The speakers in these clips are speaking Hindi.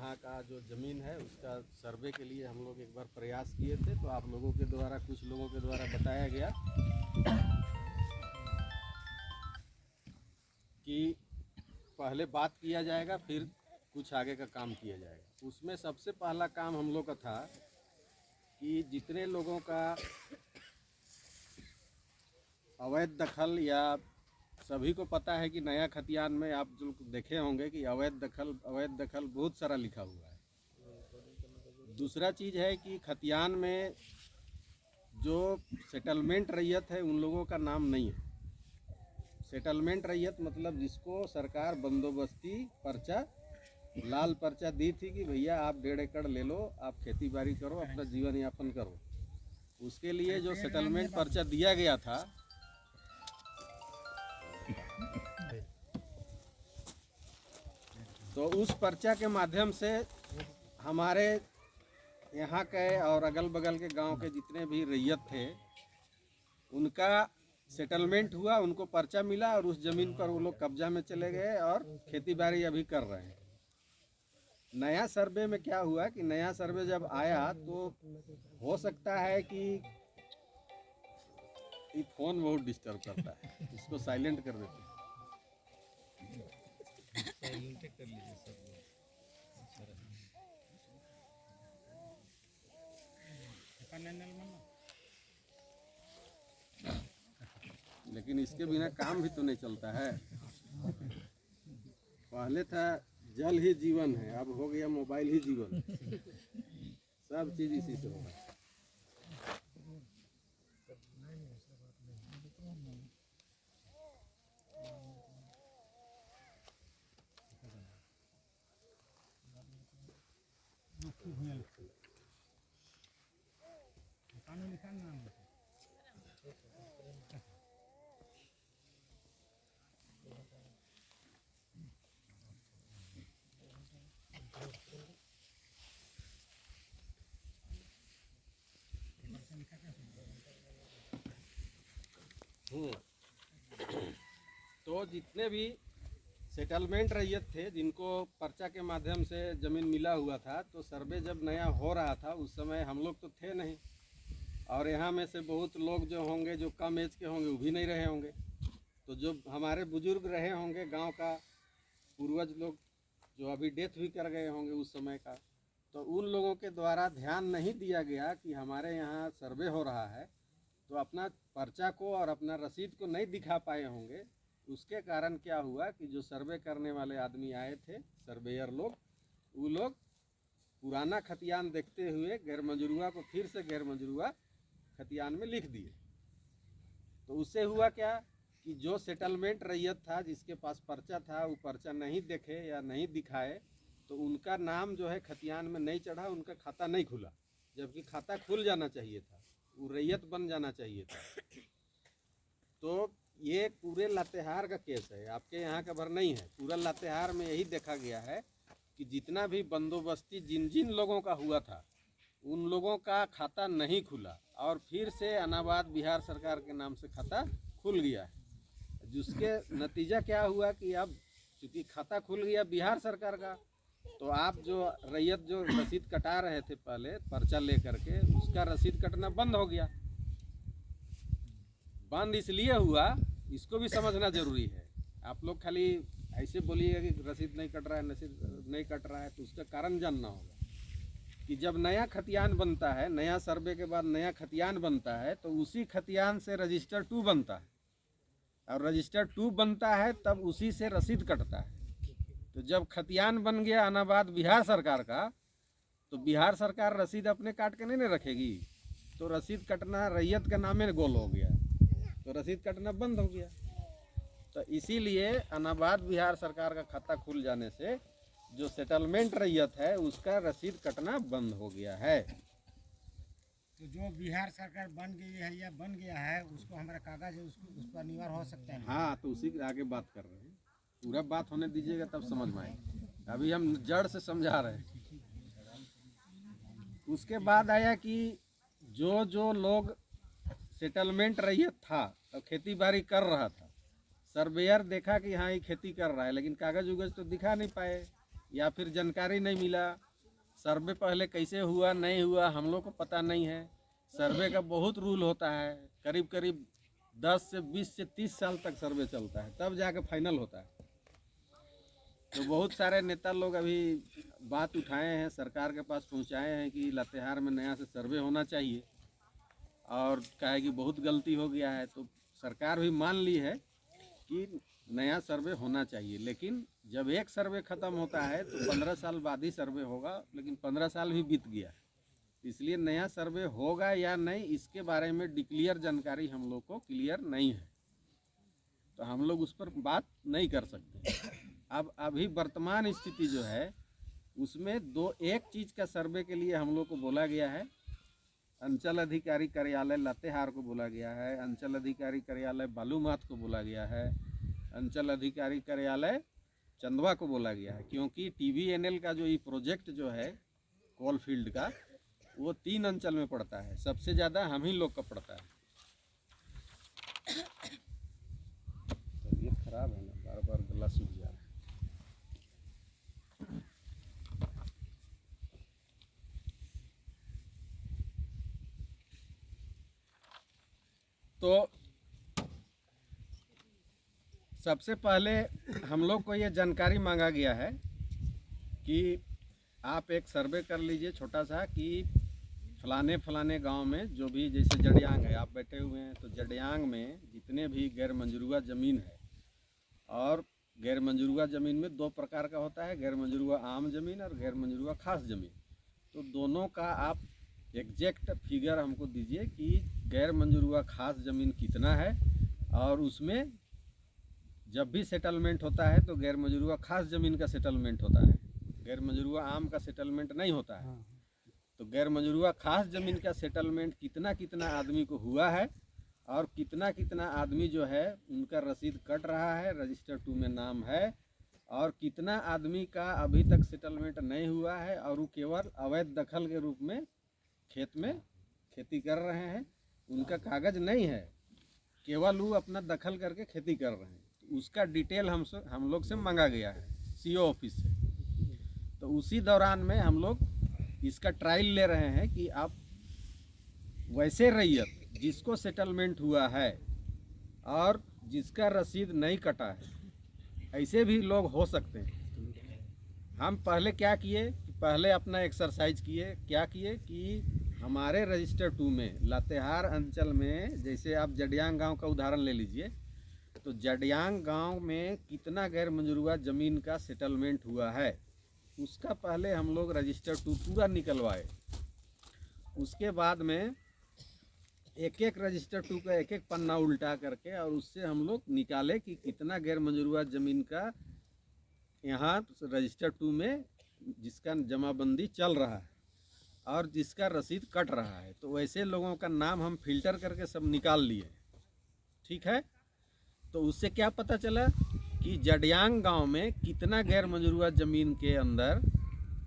यहाँ का जो ज़मीन है उसका सर्वे के लिए हम लोग एक बार प्रयास किए थे, तो आप लोगों के द्वारा, कुछ लोगों के द्वारा बताया गया कि पहले बात किया जाएगा, फिर कुछ आगे का काम किया जाएगा। उसमें सबसे पहला काम हम लोग का था कि जितने लोगों का अवैध दखल, या सभी को पता है कि नया खतियान में आप जो देखे होंगे कि अवैध दखल बहुत सारा लिखा हुआ है। दूसरा चीज़ है कि खतियान में जो सेटलमेंट रैयत है उन लोगों का नाम नहीं है। सेटलमेंट रैयत मतलब जिसको सरकार बंदोबस्ती पर्चा, लाल पर्चा दी थी कि भैया आप 1.5 एकड़ ले लो, आप खेती बाड़ी करो, अपना जीवन यापन करो। उसके लिए जो सेटलमेंट पर्चा दिया गया था, तो उस पर्चा के माध्यम से हमारे यहाँ के और अगल बगल के गांव के जितने भी रैयत थे उनका सेटलमेंट हुआ, उनको पर्चा मिला और उस ज़मीन पर वो लोग कब्जा में चले गए और खेती बाड़ी अभी कर रहे हैं। नया सर्वे में क्या हुआ कि नया सर्वे जब आया तो हो सकता है कि ये फ़ोन बहुत डिस्टर्ब करता है, इसको साइलेंट कर देते हैं। साइलेंट कर लीजिए सब। लेकिन इसके बिना काम भी तो नहीं चलता है। पहले था जल ही जीवन है, अब हो गया मोबाइल ही जीवन। सब चीज़ इसी से होगा। तो जितने भी सेटलमेंट रैयत थे जिनको पर्चा के माध्यम से ज़मीन मिला हुआ था, तो सर्वे जब नया हो रहा था उस समय हम लोग तो थे नहीं, और यहाँ में से बहुत लोग जो होंगे जो कम एज के होंगे वो भी नहीं रहे होंगे। तो जो हमारे बुजुर्ग रहे होंगे गांव का पूर्वज लोग जो अभी डेथ भी कर गए होंगे उस समय का, तो उन लोगों के द्वारा ध्यान नहीं दिया गया कि हमारे यहाँ सर्वे हो रहा है, तो अपना पर्चा को और अपना रसीद को नहीं दिखा पाए होंगे। उसके कारण क्या हुआ कि जो सर्वे करने वाले आदमी आए थे, सर्वेयर लोग, वो लोग पुराना खतियान देखते हुए गैर मंजूरुआ को फिर से गैर मंजूरुआ खतियान में लिख दिए। तो उससे हुआ क्या कि जो सेटलमेंट रैयत था जिसके पास पर्चा था वो पर्चा नहीं देखे या नहीं दिखाए, तो उनका नाम जो है खतियान में नहीं चढ़ा, उनका खाता नहीं खुला, जबकि खाता खुल जाना चाहिए था, वो रैयत बन जाना चाहिए था। तो ये पूरे लातेहार का केस है, आपके यहाँ का भर नहीं है। पूरा लातेहार में यही देखा गया है कि जितना भी बंदोबस्ती जिन जिन लोगों का हुआ था उन लोगों का खाता नहीं खुला, और फिर से अनाबाद बिहार सरकार के नाम से खाता खुल गया है। जिसके नतीजा क्या हुआ कि अब चूँकि खाता खुल गया बिहार सरकार का, तो आप जो रैयत जो रसीद कटा रहे थे पहले पर्चा ले करके, उसका रसीद कटना बंद हो गया। बंद इसलिए हुआ, इसको भी समझना जरूरी है। आप लोग खाली ऐसे बोलिएगा कि रसीद नहीं कट रहा है, रसीद नहीं कट रहा है, तो उसका कारण जानना होगा कि जब नया खतियान बनता है, नया सर्वे के बाद नया खतियान बनता है, तो उसी खतियान से रजिस्टर 2 बनता है, और रजिस्टर 2 बनता है तब उसी से रसीद कटता है। तो जब खतियान बन गया अनाबाद बिहार सरकार का, तो बिहार सरकार रसीद अपने काट के नहीं रखेगी, तो रसीद कटना रैयत का नाम में गोल हो गया, तो रसीद कटना बंद हो गया। तो इसीलिए अनाबाद बिहार सरकार का खाता खुल जाने से जो सेटलमेंट रैयत है उसका रसीद कटना बंद हो गया है। तो जो बिहार सरकार बन गई है या बन गया है, उसको हमारा कागज है, उसको उस पर निवार हो सकता है। हाँ, तो उसी के आगे बात कर रहे हैं, पूरा बात होने दीजिएगा तब समझ में आएगा। अभी हम जड़ से समझा रहे हैं। उसके बाद आया कि जो जो लोग सेटलमेंट रैयत था तो खेती बाड़ी कर रहा था, सर्वेयर देखा कि हाँ ये खेती कर रहा है, लेकिन कागज उगज तो दिखा नहीं पाए, या फिर जानकारी नहीं मिला, सर्वे पहले कैसे हुआ नहीं हुआ हम लोग को पता नहीं है। सर्वे का बहुत रूल होता है, करीब करीब 10 से 20 से 30 साल तक सर्वे चलता है, तब जाके फाइनल होता है। तो बहुत सारे नेता लोग अभी बात उठाए हैं, सरकार के पास पहुंचाए हैं कि लातेहार में नया से सर्वे होना चाहिए, और कहे कि बहुत गलती हो गया है। तो सरकार भी मान ली है कि नया सर्वे होना चाहिए, लेकिन जब एक सर्वे ख़त्म होता है तो 15 साल बाद ही सर्वे होगा, लेकिन 15 साल भी बीत गया, इसलिए नया सर्वे होगा या नहीं इसके बारे में डिक्लियर जानकारी हम लोग को क्लियर नहीं है, तो हम लोग उस पर बात नहीं कर सकते। अब अभी वर्तमान स्थिति जो है उसमें एक चीज़ का सर्वे के लिए हम लोग को बोला गया है, अंचल अधिकारी कार्यालय लातेहार को बोला गया है, अंचल अधिकारी कार्यालय बालूमाथ को बोला गया है, अंचल अधिकारी कार्यालय चंदवा को बोला गया है, क्योंकि TVNL का जो ये प्रोजेक्ट जो है कोल फील्ड का वो 3 अंचल में पड़ता है, सबसे ज़्यादा हम ही लोग का पड़ता है। तबीयत खराब है ना, बार बार गला सूख जा रहा है। तो सबसे पहले हम लोग को ये जानकारी मांगा गया है कि आप एक सर्वे कर लीजिए छोटा सा कि फलाने फलाने गांव में जो भी, जैसे जड़ियांग है, आप बैठे हुए हैं तो जड़ियांग में जितने भी गैर मंजूरुआ ज़मीन है, और गैर मंजूरुआ ज़मीन में 2 प्रकार का होता है, गैर मंजूरुआ आम ज़मीन और गैर मंजूरुआ खास ज़मीन। तो दोनों का आप एग्जैक्ट फिगर हमको दीजिए कि गैर मंजूरुआ खास ज़मीन कितना है, और उसमें जब भी सेटलमेंट होता है तो गैर मंजूरुआ खास ज़मीन का सेटलमेंट होता है, गैर मंजूरुआ आम का सेटलमेंट नहीं होता है। तो गैर मंजूरुआ खास ज़मीन का सेटलमेंट कितना कितना आदमी को हुआ है, और कितना कितना आदमी जो है उनका रसीद कट रहा है, रजिस्टर 2 में नाम है, और कितना आदमी का अभी तक सेटलमेंट नहीं हुआ है और वो केवल अवैध दखल के रूप में खेत में खेती कर रहे हैं, उनका कागज़ नहीं है, केवल वो अपना दखल करके खेती कर रहे हैं। तो उसका डिटेल हम लोग से मांगा गया है CO ऑफिस से। तो उसी दौरान में हम लोग इसका ट्रायल ले रहे हैं कि आप वैसे रैयत जिसको सेटलमेंट हुआ है और जिसका रसीद नहीं कटा है, ऐसे भी लोग हो सकते हैं। हम पहले क्या किए, पहले अपना एक्सरसाइज किए, क्या किए कि हमारे रजिस्टर 2 में लातेहार अंचल में, जैसे आप जड़ियांग गांव का उदाहरण ले लीजिए, तो जड़ियांग गांव में कितना गैर मंजूरुआ ज़मीन का सेटलमेंट हुआ है उसका पहले हम लोग रजिस्टर 2 पूरा निकलवाए। उसके बाद में एक एक रजिस्टर 2 का एक एक पन्ना उल्टा करके और उससे हम लोग निकाले कि कितना गैर मंजूरुआ ज़मीन का यहाँ रजिस्टर 2 में जिसका जमाबंदी चल रहा है और जिसका रसीद कट रहा है। तो वैसे लोगों का नाम हम फिल्टर करके सब निकाल लिए, ठीक है। तो उससे क्या पता चला कि जड़ियांग गांव में कितना गैर मंजूरुआ ज़मीन के अंदर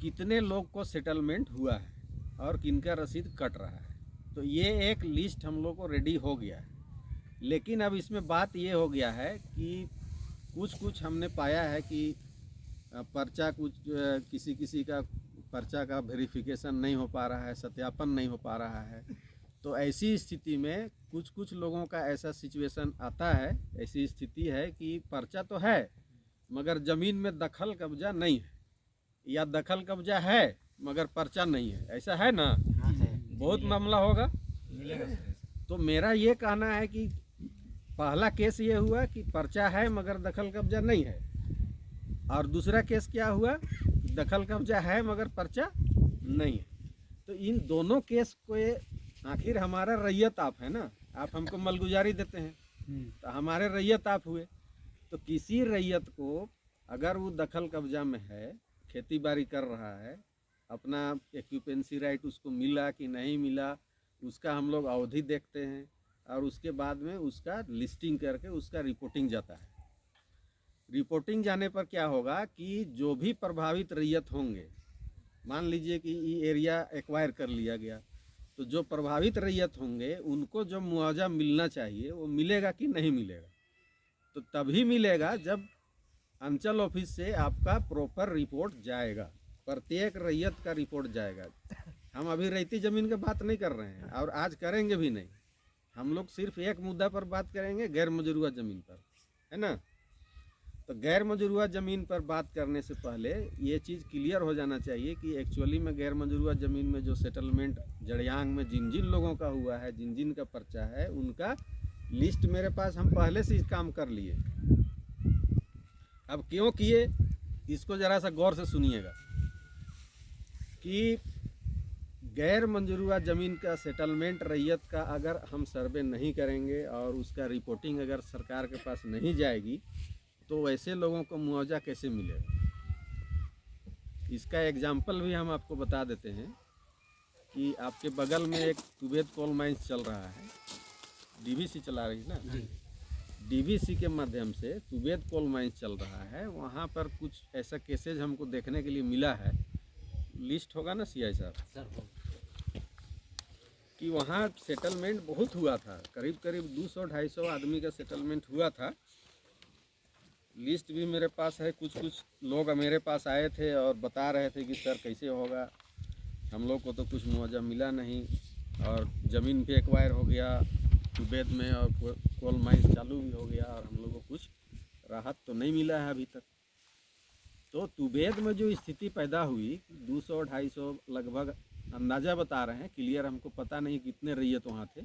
कितने लोग को सेटलमेंट हुआ है और किनका रसीद कट रहा है। तो ये एक लिस्ट हम लोग को रेडी हो गया है। लेकिन अब इसमें बात ये हो गया है कि कुछ हमने पाया है कि पर्चा किसी का पर्चा का वेरिफिकेशन नहीं हो पा रहा है, सत्यापन नहीं हो पा रहा है। तो ऐसी स्थिति में कुछ लोगों का ऐसा सिचुएशन आता है, ऐसी स्थिति है कि पर्चा तो है मगर ज़मीन में दखल कब्जा नहीं है, या दखल कब्जा है मगर पर्चा नहीं है, ऐसा है ना। बहुत मामला होगा। तो मेरा ये कहना है कि पहला केस ये हुआ कि पर्चा है मगर दखल कब्जा नहीं है, और दूसरा केस क्या हुआ, दखल कब्जा है मगर पर्चा नहीं है। तो इन दोनों केस को आखिर हमारा रैयत आप है ना, आप हमको मलगुजारी देते हैं, तो हमारे रैयत आप हुए। तो किसी रैयत को अगर वो दखल कब्जा में है, खेती बाड़ी कर रहा है, अपना एक्यूपेंसी राइट उसको मिला कि नहीं मिला, उसका हम लोग अवधि देखते हैं और उसके बाद में उसका लिस्टिंग करके उसका रिपोर्टिंग जाता है। रिपोर्टिंग जाने पर क्या होगा कि जो भी प्रभावित रैयत होंगे, मान लीजिए कि ये एरिया एक्वायर कर लिया गया, तो जो प्रभावित रैयत होंगे उनको जो मुआवजा मिलना चाहिए वो मिलेगा कि नहीं मिलेगा। तो तभी मिलेगा जब अंचल ऑफिस से आपका प्रॉपर रिपोर्ट जाएगा, प्रत्येक रैयत का रिपोर्ट जाएगा। हम अभी रैयती ज़मीन की बात नहीं कर रहे हैं और आज करेंगे भी नहीं। हम लोग सिर्फ एक मुद्दा पर बात करेंगे, गैर मजरूआ ज़मीन पर, है ना। तो गैर मजरूआ ज़मीन पर बात करने से पहले ये चीज़ क्लियर हो जाना चाहिए कि एक्चुअली में गैर मजरूआ ज़मीन में जो सेटलमेंट जड़यांग में जिन जिन लोगों का हुआ है, जिन जिन का पर्चा है, उनका लिस्ट मेरे पास हम पहले से ही काम कर लिए। अब क्यों किए, इसको ज़रा सा गौर से सुनिएगा कि गैर मंजूरुआ ज़मीन का सेटलमेंट रैयत का अगर हम सर्वे नहीं करेंगे और उसका रिपोर्टिंग अगर सरकार के पास नहीं जाएगी तो वैसे लोगों को मुआवजा कैसे मिलेगा। इसका एग्जाम्पल भी हम आपको बता देते हैं कि आपके बगल में एक तुबेद कोल माइंस चल रहा है, डीवीसी चला रही है ना, डीवीसी के माध्यम से तुबेद कोल माइंस चल रहा है। वहाँ पर कुछ ऐसा केसेज हमको देखने के लिए मिला है, लिस्ट होगा ना सीआई साहब, कि वहाँ सेटलमेंट बहुत हुआ था, करीब करीब 200-250 आदमी का सेटलमेंट हुआ था। लिस्ट भी मेरे पास है, कुछ कुछ लोग मेरे पास आए थे और बता रहे थे कि सर कैसे होगा, हम लोग को तो कुछ मुआवजा मिला नहीं और ज़मीन भी एक्वायर हो गया तुबेद में और कोल माइंस चालू भी हो गया और हम लोग को कुछ राहत तो नहीं मिला है अभी तक। तो तुबेद में जो स्थिति पैदा हुई 200-250 लगभग अंदाज़ा बता रहे हैं, क्लियर हमको पता नहीं कितने रैयत वहाँ थे।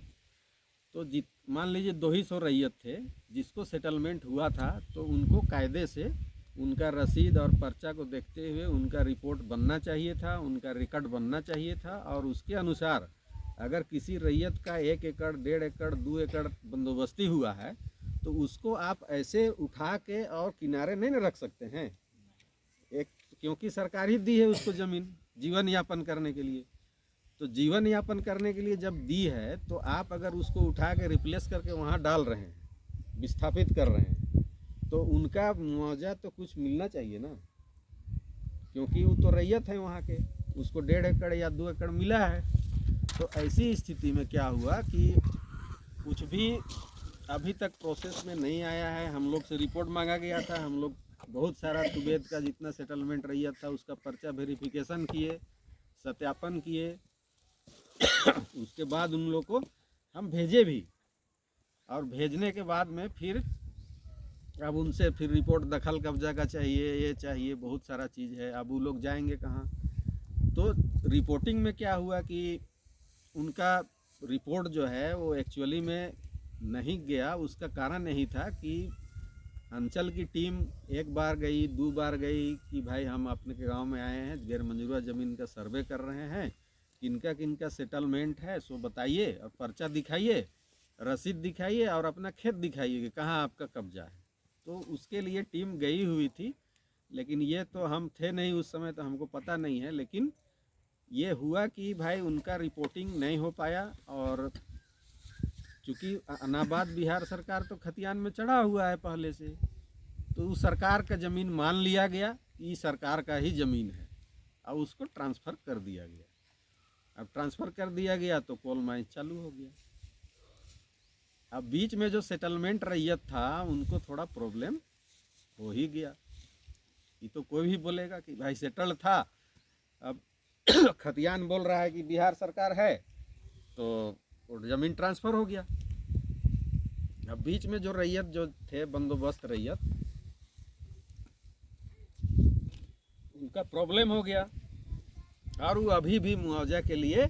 तो मान लीजिए 200 रैयत थे जिसको सेटलमेंट हुआ था, तो उनको कायदे से उनका रसीद और पर्चा को देखते हुए उनका रिपोर्ट बनना चाहिए था, उनका रिकॉर्ड बनना चाहिए था और उसके अनुसार अगर किसी रैयत का 1 एकड़ 1.5 एकड़ 2 एकड़ बंदोबस्ती हुआ है तो उसको आप ऐसे उठा के और किनारे नहीं न रख सकते हैं, एक क्योंकि सरकार ही दी है उसको ज़मीन जीवन यापन करने के लिए। तो जीवन यापन करने के लिए जब दी है तो आप अगर उसको उठा के रिप्लेस करके वहाँ डाल रहे हैं, विस्थापित कर रहे हैं, तो उनका मुआवजा तो कुछ मिलना चाहिए ना, क्योंकि वो तो रैयत है वहाँ के, उसको 1.5 एकड़ या 2 एकड़ मिला है। तो ऐसी स्थिति में क्या हुआ कि कुछ भी अभी तक प्रोसेस में नहीं आया है। हम लोग से रिपोर्ट मांगा गया था, हम लोग बहुत सारा तुबेद का जितना सेटलमेंट रैयत था उसका पर्चा वेरिफिकेशन किए, सत्यापन किए, उसके बाद उन लोग को हम भेजे भी और भेजने के बाद में फिर अब उनसे फिर रिपोर्ट दखल कब्जा का चाहिए, ये चाहिए, बहुत सारा चीज़ है। अब वो लोग जाएंगे कहाँ। तो रिपोर्टिंग में क्या हुआ कि उनका रिपोर्ट जो है वो एक्चुअली में नहीं गया। उसका कारण यही था कि अंचल की टीम 1 बार गई, 2 बार गई कि भाई हम अपने के गांव में आए हैं, गैर मंजूरा ज़मीन का सर्वे कर रहे हैं, किनका किनका सेटलमेंट है सो बताइए और पर्चा दिखाइए, रसीद दिखाइए और अपना खेत दिखाइए कि कहाँ आपका कब्जा है। तो उसके लिए टीम गई हुई थी, लेकिन ये तो हम थे नहीं उस समय, तो हमको पता नहीं है। लेकिन ये हुआ कि भाई उनका रिपोर्टिंग नहीं हो पाया और चूँकि अनाबाद बिहार सरकार तो खतियान में चढ़ा हुआ है पहले से, तो उस सरकार का ज़मीन मान लिया गया कि सरकार का ही ज़मीन है और उसको ट्रांसफ़र कर दिया गया। अब ट्रांसफ़र कर दिया गया तो कोल माइंस चालू हो गया। अब बीच में जो सेटलमेंट रैयत था उनको थोड़ा प्रॉब्लम हो ही गया। ये तो कोई भी बोलेगा कि भाई सेटल था, अब खतियान बोल रहा है कि बिहार सरकार है, तो ज़मीन ट्रांसफ़र हो गया। अब बीच में जो रैयत जो थे बंदोबस्त रैयत, उनका प्रॉब्लम हो गया और वो अभी भी मुआवजा के लिए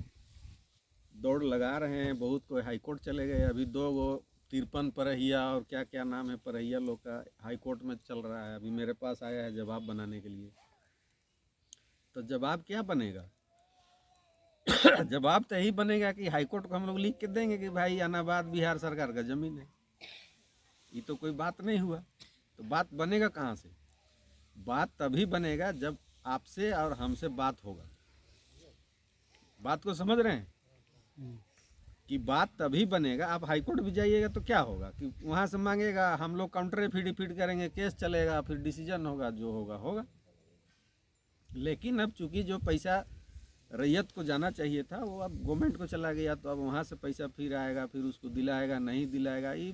दौड़ लगा रहे हैं। बहुत कोई हाई कोर्ट चले गए, अभी 2 वो 53 परहिया और क्या क्या नाम है परहिया लोग का हाई कोर्ट में चल रहा है। अभी मेरे पास आया है जवाब बनाने के लिए। तो जवाब क्या बनेगा? जवाब तो यही बनेगा कि हाई कोर्ट को हम लोग लिख के देंगे कि भाई अनाबाद बिहार सरकार का ज़मीन है। ये तो कोई बात नहीं हुआ। तो बात बनेगा कहाँ से? बात तभी बनेगा जब आपसे और हमसे बात होगा। बात को समझ रहे हैं कि बात तभी बनेगा। आप हाई कोर्ट भी जाइएगा तो क्या होगा कि वहाँ से मांगेगा, हम लोग काउंटर एफिडेविट करेंगे, केस चलेगा, फिर डिसीजन होगा, जो होगा होगा। लेकिन अब चूँकि जो पैसा रैयत को जाना चाहिए था वो अब गवर्नमेंट को चला गया, तो अब वहाँ से पैसा फिर आएगा, फिर उसको दिलाएगा नहीं दिलाएगा, ये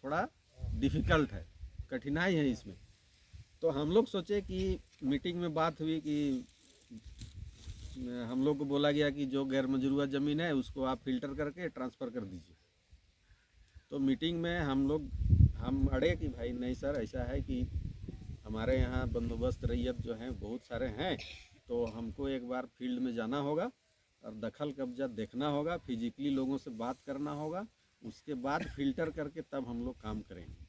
थोड़ा डिफ़िकल्ट है, कठिनाई है इसमें। तो हम लोग सोचे कि मीटिंग में बात हुई कि हम लोग को बोला गया कि जो गैर मजरूआ ज़मीन है उसको आप फिल्टर करके ट्रांसफ़र कर दीजिए। तो मीटिंग में हम अड़े कि भाई नहीं सर, ऐसा है कि हमारे यहाँ बंदोबस्त रैयत जो हैं बहुत सारे हैं, तो हमको एक बार फील्ड में जाना होगा और दखल कब्जा देखना होगा, फिजिकली लोगों से बात करना होगा, उसके बाद फिल्टर करके तब हम लोग काम करेंगे।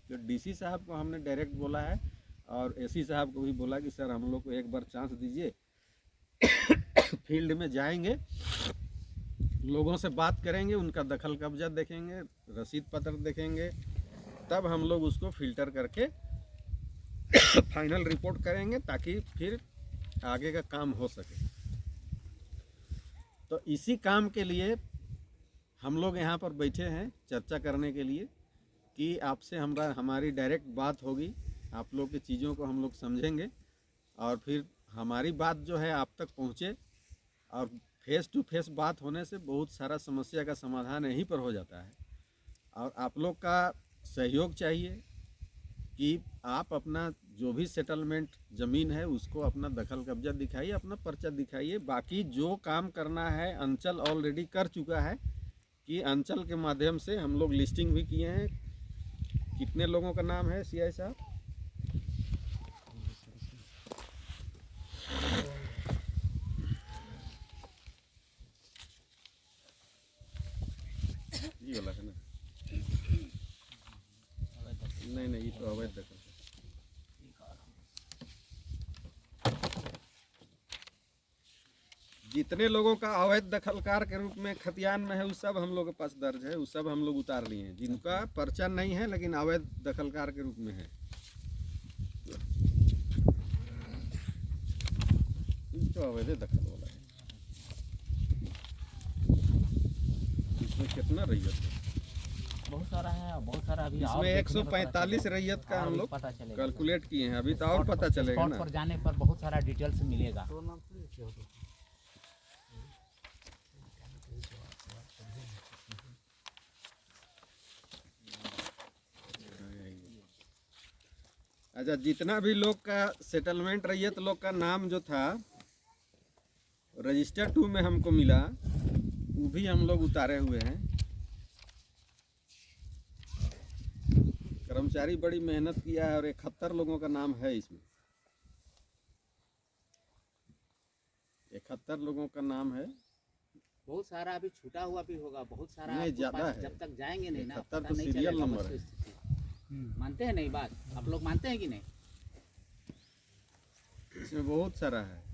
तो डीसी साहब को हमने डायरेक्ट बोला है और एसी साहब को भी बोला कि सर हम लोग को एक बार चांस दीजिए, फील्ड में जाएंगे, लोगों से बात करेंगे, उनका दखल कब्जा देखेंगे, रसीद पत्र देखेंगे, तब हम लोग उसको फिल्टर करके फाइनल रिपोर्ट करेंगे ताकि फिर आगे का काम हो सके। तो इसी काम के लिए हम लोग यहाँ पर बैठे हैं चर्चा करने के लिए कि आपसे हमारी डायरेक्ट बात होगी, आप लोग की चीज़ों को हम लोग समझेंगे और फिर हमारी बात जो है आप तक पहुँचे, और फेस टू फेस बात होने से बहुत सारा समस्या का समाधान यहीं पर हो जाता है। और आप लोग का सहयोग चाहिए कि आप अपना जो भी सेटलमेंट ज़मीन है उसको अपना दखल कब्जा दिखाइए, अपना पर्चा दिखाइए। बाकी जो काम करना है अंचल ऑलरेडी कर चुका है कि अंचल के माध्यम से हम लोग लिस्टिंग भी किए हैं। कितने लोगों का नाम है सीआई साहब? ये वाला है ना? नहीं ये तो अवैध दखल है। जितने लोगों का अवैध दखलकार के रूप में खतियान में है वो सब हम लोग के पास दर्ज है, वो सब हम लोग उतार लिए हैं। जिनका पर्चा नहीं है लेकिन अवैध दखलकार के रूप में है, तो अवैध दखल वाला है। इसमें कितना रैयत है? बहुत सारा है, बहुत सारा अभी इसमें 145 रैयत का हम लोग कैलकुलेट किए हैं। अभी तो और पता चलेगा ना, पर जाने पर बहुत सारा डिटेल्स मिलेगा। अच्छा, जितना भी लोग का सेटलमेंट रैयत लोग का नाम जो था रजिस्टर 2 में हमको मिला, वो भी हम लोग उतारे हुए हैं। कर्मचारी बड़ी मेहनत किया है और 71 लोगों का नाम है इसमें। 71 लोगों का नाम है। बहुत सारा अभी छूटा हुआ भी होगा, बहुत सारा नहीं, ज्यादा है। जब तक जाएंगे नहीं ना, 71 पता तो नहीं सीरियल चलेगा नंबर बस है। स्थिति। मानते हैं नहीं बात? आप लोग मानते हैं कि नहीं? इसमें बहुत सारा है।